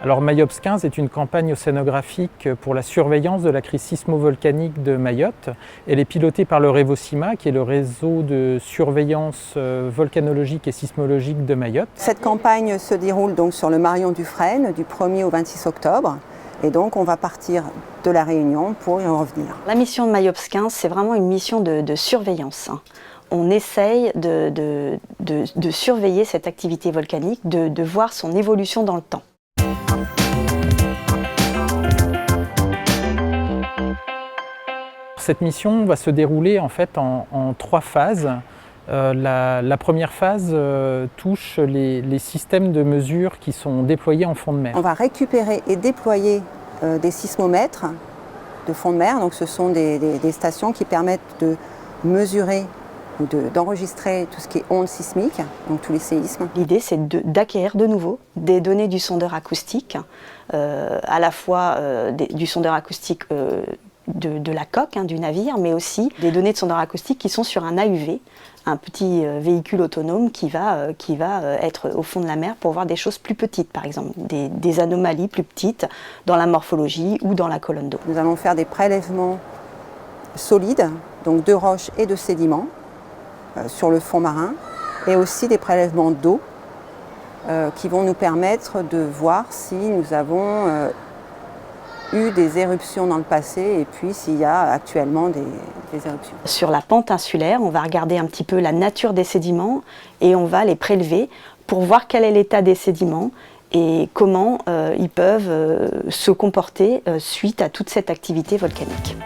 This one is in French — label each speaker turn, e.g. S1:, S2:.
S1: Alors Mayops 15 est une campagne océanographique pour la surveillance de la crise sismo-volcanique de Mayotte. Elle est pilotée par le REVOSIMA, qui est le réseau de surveillance volcanologique et sismologique de Mayotte.
S2: Cette campagne se déroule donc sur le Marion Dufresne du 1er au 26 octobre. Et donc on va partir de la Réunion pour y revenir.
S3: La mission de Mayops 15, c'est vraiment une mission de surveillance. On essaye de surveiller cette activité volcanique, de voir son évolution dans le temps.
S1: Cette mission va se dérouler en fait en 3 phases. La première phase touche les systèmes de mesure qui sont déployés en fond de mer.
S2: On va récupérer et déployer des sismomètres de fond de mer. Donc ce sont des stations qui permettent de mesurer ou d'enregistrer tout ce qui est ondes sismiques, donc tous les séismes.
S3: L'idée, c'est d'acquérir de nouveau des données du sondeur acoustique, à la fois du sondeur acoustique de la coque du navire, mais aussi des données de sondeur acoustique qui sont sur un AUV, un petit véhicule autonome qui va être au fond de la mer pour voir des choses plus petites, par exemple, des anomalies plus petites dans la morphologie ou dans la colonne d'eau.
S2: Nous allons faire des prélèvements solides, donc de roches et de sédiments, sur le fond marin, et aussi des prélèvements d'eau qui vont nous permettre de voir si nous avons eu des éruptions dans le passé et puis s'il y a actuellement des éruptions.
S3: Sur la pente insulaire, on va regarder un petit peu la nature des sédiments et on va les prélever pour voir quel est l'état des sédiments et comment ils peuvent se comporter suite à toute cette activité volcanique.